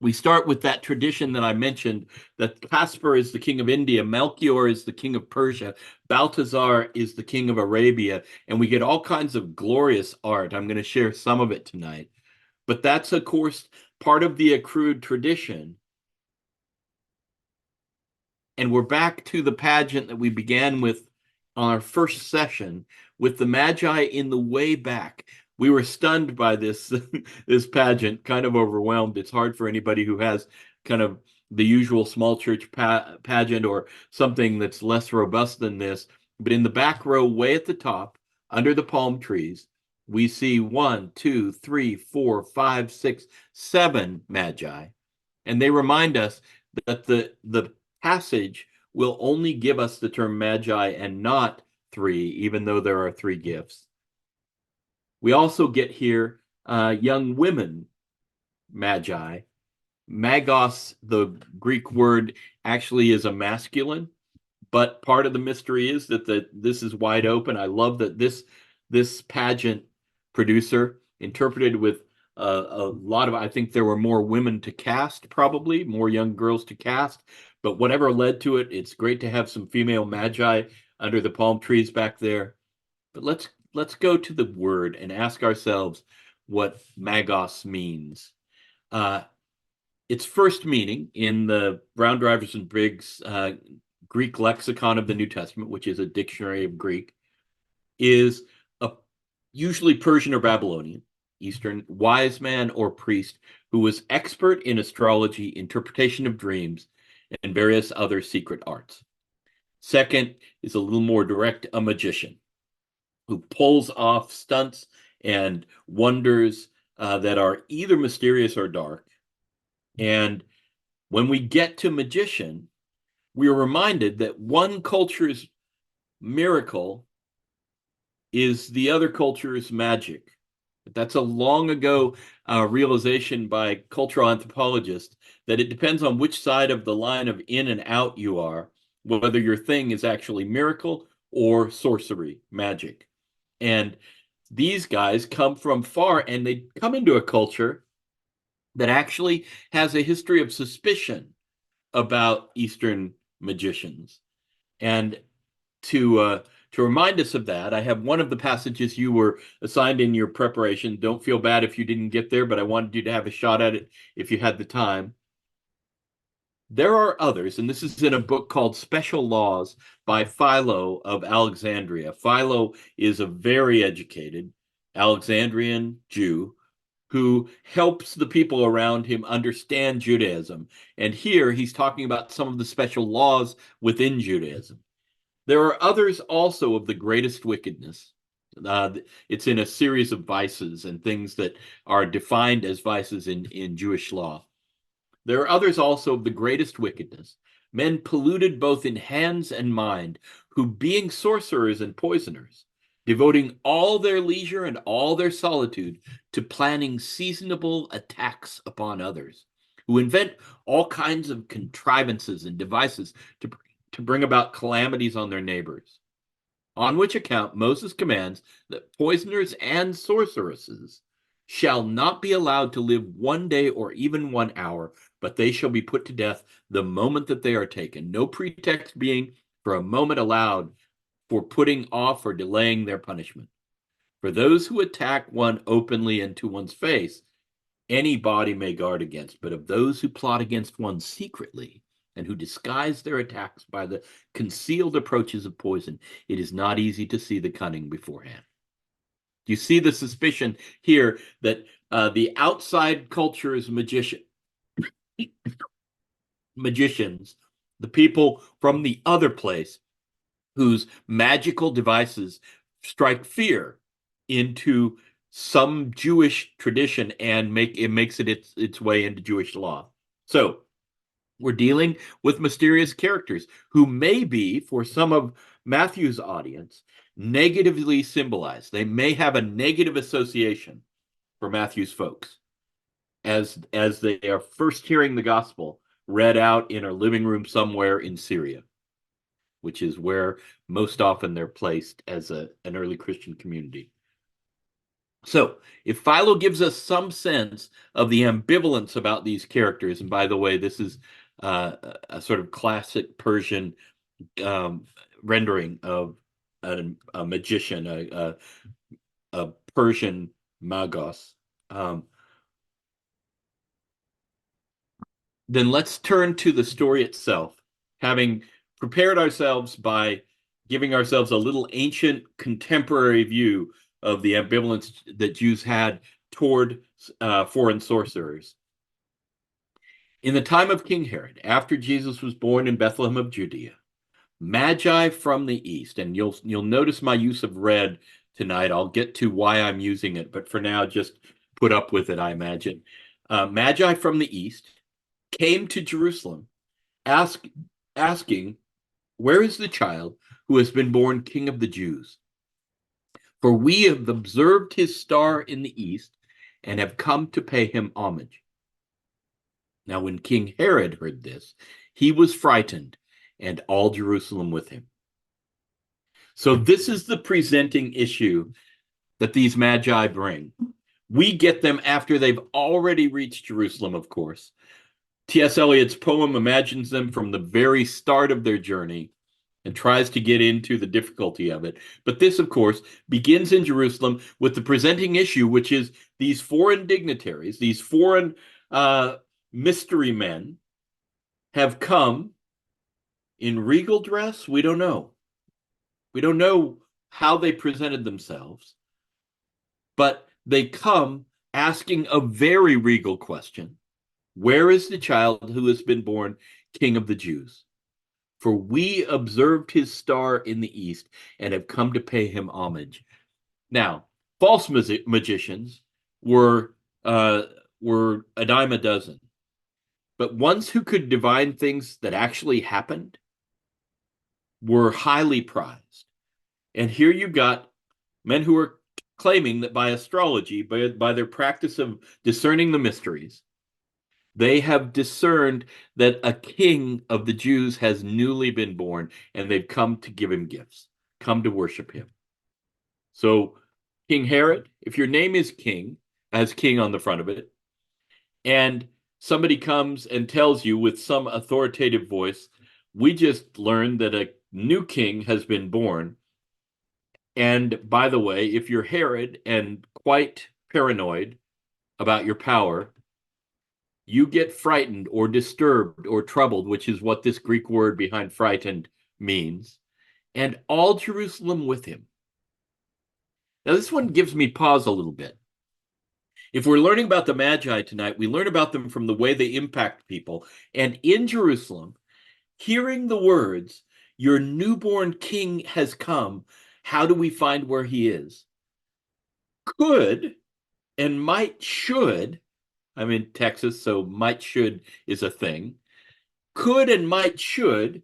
We start with that tradition that I mentioned, that Caspar is the king of India, Melchior is the king of Persia, Balthazar is the king of Arabia, and we get all kinds of glorious art. I'm going to share some of it tonight. But that's, of course, part of the accrued tradition. And we're back to the pageant that we began with on our first session, with the Magi in the way back. We were stunned by this this pageant, kind of overwhelmed. It's hard for anybody who has kind of the usual small church pageant or something that's less robust than this. But in the back row, way at the top, under the palm trees, we see one, two, three, four, five, six, seven Magi. And they remind us that the passage will only give us the term magi and not three, even though there are three gifts. We also get here young women magi. Magos, the Greek word, actually is a masculine, but part of the mystery is that this is wide open. I love that this pageant producer interpreted with a lot of, I think there were more women to cast, probably more young girls to cast, but whatever led to it, it's great to have some female magi under the palm trees back there. But let's go to the word and ask ourselves what magos means. Uh, its first meaning in the Brown Drivers and Briggs Greek lexicon of the New Testament, which is a dictionary of Greek, is a usually Persian or Babylonian, Eastern wise man or priest who was expert in astrology, interpretation of dreams, and various other secret arts. Second is a little more direct, a magician who pulls off stunts and wonders that are either mysterious or dark. And when we get to magician, we are reminded that one culture's miracle is the other culture's magic. That's a long ago realization by cultural anthropologists that it depends on which side of the line of in and out you are, whether your thing is actually miracle or sorcery, magic. And these guys come from far and they come into a culture that actually has a history of suspicion about Eastern magicians. And to remind us of that, I have one of the passages you were assigned in your preparation. Don't feel bad if you didn't get there, but I wanted you to have a shot at it if you had the time. There are others, and this is in a book called Special Laws by Philo of Alexandria. Philo is a very educated Alexandrian Jew who helps the people around him understand Judaism. And here he's talking about some of the special laws within Judaism. There are others also of the greatest wickedness. It's in a series of vices and things that are defined as vices in Jewish law. There are others also of the greatest wickedness, men polluted both in hands and mind, who, being sorcerers and poisoners, devoting all their leisure and all their solitude to planning seasonable attacks upon others, who invent all kinds of contrivances and devices to bring about calamities on their neighbors. On which account Moses commands that poisoners and sorceresses shall not be allowed to live one day or even 1 hour, but they shall be put to death the moment that they are taken. No pretext being for a moment allowed for putting off or delaying their punishment. For those who attack one openly and to one's face, any body may guard against, but of those who plot against one secretly and who disguise their attacks by the concealed approaches of poison, it is not easy to see the cunning beforehand. You see the suspicion here that the outside culture's magicians, the people from the other place whose magical devices strike fear into some Jewish tradition and makes it its way into Jewish law. So we're dealing with mysterious characters who may be, for some of Matthew's audience, negatively symbolized. They may have a negative association for Matthew's folks as they are first hearing the gospel read out in a living room somewhere in Syria, which is where most often they're placed as an early Christian community. So, if Philo gives us some sense of the ambivalence about these characters, and by the way, this is a sort of classic Persian um, rendering of a magician, a Persian magos. Um, then let's turn to the story itself, having prepared ourselves by giving ourselves a little ancient contemporary view of the ambivalence that Jews had toward foreign sorcerers. In the time of King Herod, after Jesus was born in Bethlehem of Judea, Magi from the east, and you'll notice my use of red tonight. I'll get to why I'm using it, but for now, just put up with it, I imagine. Magi from the east came to Jerusalem, ask, asking, "Where is the child who has been born King of the Jews? For we have observed his star in the east and have come to pay him homage." Now, when King Herod heard this, he was frightened, and all Jerusalem with him. So, this is the presenting issue that these magi bring. We get them after they've already reached Jerusalem, of course. T.S. Eliot's poem imagines them from the very start of their journey and tries to get into the difficulty of it. But this, of course, begins in Jerusalem with the presenting issue, which is these foreign dignitaries, these foreign mystery men have come in regal dress. We don't know. We don't know how they presented themselves, but they come asking a very regal question. Where is the child who has been born King of the Jews? For we observed his star in the east and have come to pay him homage. Now, false magicians were a dime a dozen, but ones who could divine things that actually happened were highly prized. And here you've got men who are claiming that by astrology, by their practice of discerning the mysteries, they have discerned that a king of the Jews has newly been born, and they've come to give him gifts, come to worship him. So, King Herod, if your name is King, as King on the front of it, and somebody comes and tells you with some authoritative voice, we just learned that a new king has been born. And by the way, if you're Herod and quite paranoid about your power, you get frightened or disturbed or troubled, which is what this Greek word behind frightened means, and all Jerusalem with him. Now, this one gives me pause a little bit. If we're learning about the Magi tonight, we learn about them from the way they impact people. And in Jerusalem, hearing the words, "Your newborn king has come, how do we find where he is?" could and might should, I'm in Texas, so might should is a thing, could and might should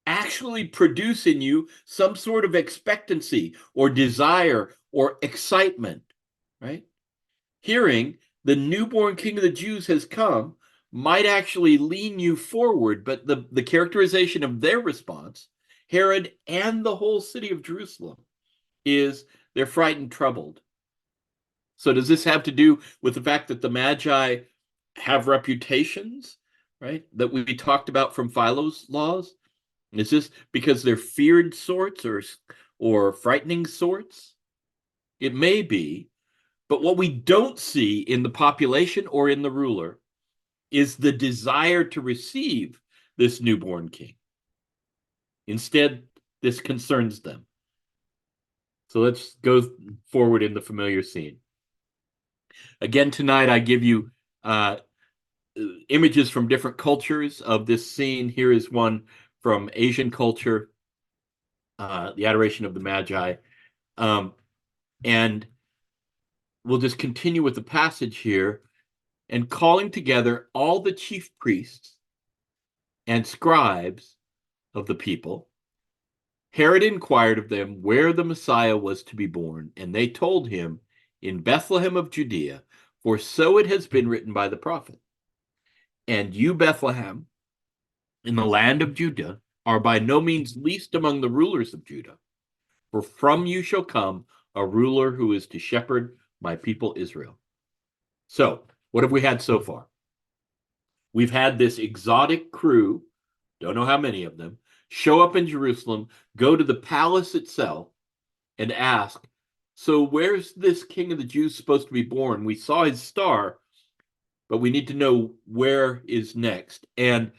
actually produce in you some sort of expectancy or desire or excitement, right? Hearing the newborn king of the Jews has come might actually lean you forward, but the characterization of their response, Herod and the whole city of Jerusalem, is they're frightened, troubled. So does this have to do with the fact that the Magi have reputations, right? That we talked about from Philo's laws? Is this because they're feared sorts or frightening sorts? It may be, but what we don't see in the population or in the ruler is the desire to receive this newborn king. Instead, this concerns them. So let's go forward in the familiar scene. Again, tonight I give you images from different cultures of this scene. Here is one from Asian culture, the adoration of the Magi. And we'll just continue with the passage here. And calling together all the chief priests and scribes of the people, Herod inquired of them where the Messiah was to be born, and they told him, "In Bethlehem of Judea, for so it has been written by the prophet. And you, Bethlehem, in the land of Judah, are by no means least among the rulers of Judah, for from you shall come a ruler who is to shepherd my people Israel. So, what have we had so far? We've had this exotic crew, don't know how many of them, show up in Jerusalem, go to the palace itself, and ask, so where's this king of the Jews supposed to be born? We saw his star, but we need to know where is next. And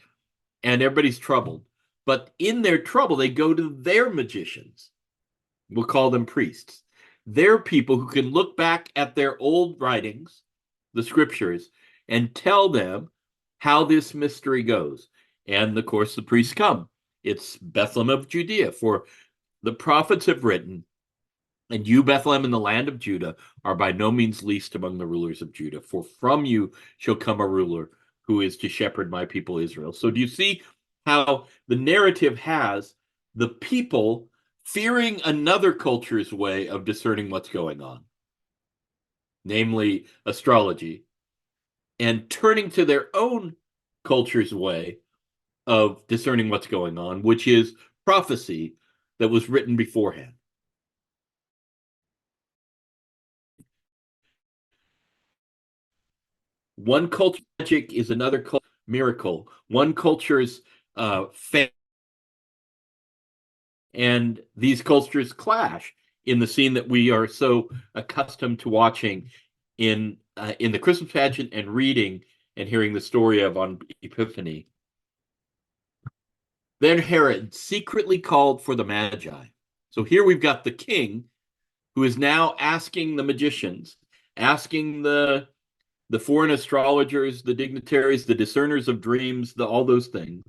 everybody's troubled. But in their trouble, they go to their magicians. We'll call them priests. They're people who can look back at their old writings, the scriptures, and tell them how this mystery goes. And of course, the priests come. It's Bethlehem of Judea, for the prophets have written, and you, Bethlehem, in the land of Judah, are by no means least among the rulers of Judah, for from you shall come a ruler who is to shepherd my people Israel. So do you see how the narrative has the people fearing another culture's way of discerning what's going on, namely astrology, and turning to their own culture's way of discerning what's going on, which is prophecy that was written beforehand. One culture magic is another culture miracle. One culture's faith, and these cultures clash in the scene that we are so accustomed to watching in the Christmas pageant and reading and hearing the story of on Epiphany. Then Herod secretly called for the Magi. So here we've got the king who is now asking the magicians, asking the foreign astrologers, the dignitaries, the discerners of dreams, all those things.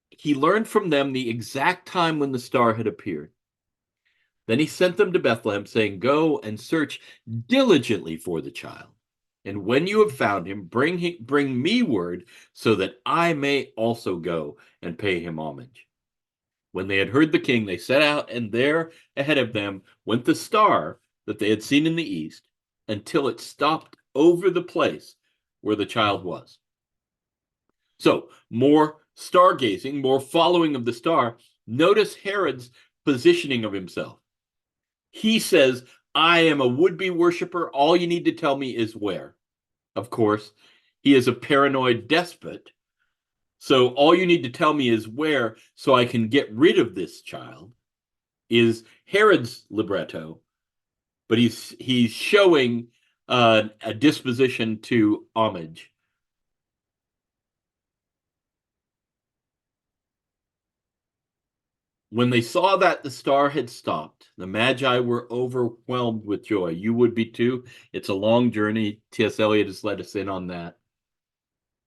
He learned from them the exact time when the star had appeared. Then he sent them to Bethlehem, saying, go and search diligently for the child. And when you have found him, bring me word so that I may also go and pay him homage. When they had heard the king, they set out, and there ahead of them went the star that they had seen in the east, until it stopped over the place where the child was. So, more stargazing, more following of the star. Notice Herod's positioning of himself. He says, I am a would-be worshiper. All you need to tell me is where. Of course, he is a paranoid despot. So all you need to tell me is where so I can get rid of this child is Herod's libretto. But he's showing a disposition to homage. When they saw that the star had stopped, the Magi were overwhelmed with joy. You would be too. It's a long journey. T.S. Eliot has let us in on that.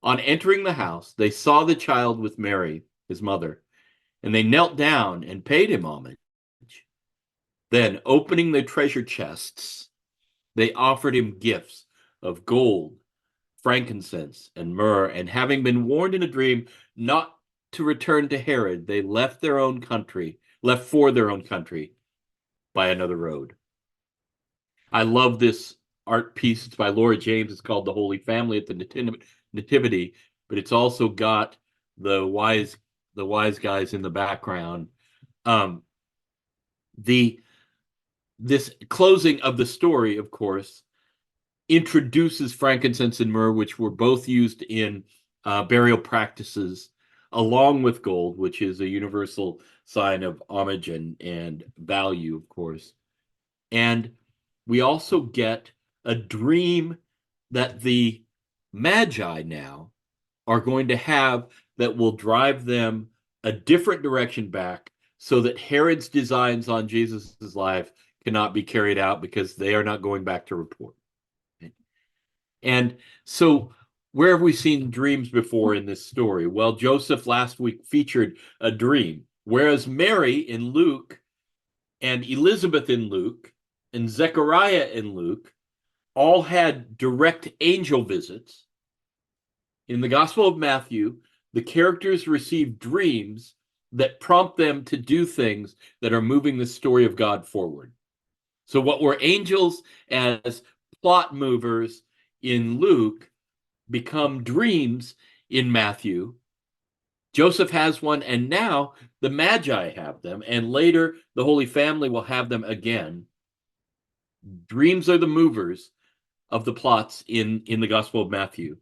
On entering the house, they saw the child with Mary, his mother, and they knelt down and paid him homage. Then, opening their treasure chests, they offered him gifts of gold, frankincense, and myrrh, and having been warned in a dream not to return to Herod, they left for their own country by another road. I love this art piece. It's by Laura James. It's called The Holy Family at the Nativity, but it's also got the wise guys in the background. This closing of the story, of course, introduces frankincense and myrrh, which were both used in burial practices, along with gold, which is a universal sign of homage and value, of course. And we also get a dream that the Magi now are going to have that will drive them a different direction back, so that Herod's designs on Jesus's life cannot be carried out because they are not going back to report. And so, where have we seen dreams before in this story? Well, Joseph last week featured a dream, whereas Mary in Luke and Elizabeth in Luke and Zechariah in Luke all had direct angel visits. In the Gospel of Matthew, the characters receive dreams that prompt them to do things that are moving the story of God forward. So what were angels as plot movers in Luke become dreams in Matthew, Joseph has one, and now the Magi have them, and later the Holy Family will have them again. Dreams are the movers of the plots in the Gospel of Matthew.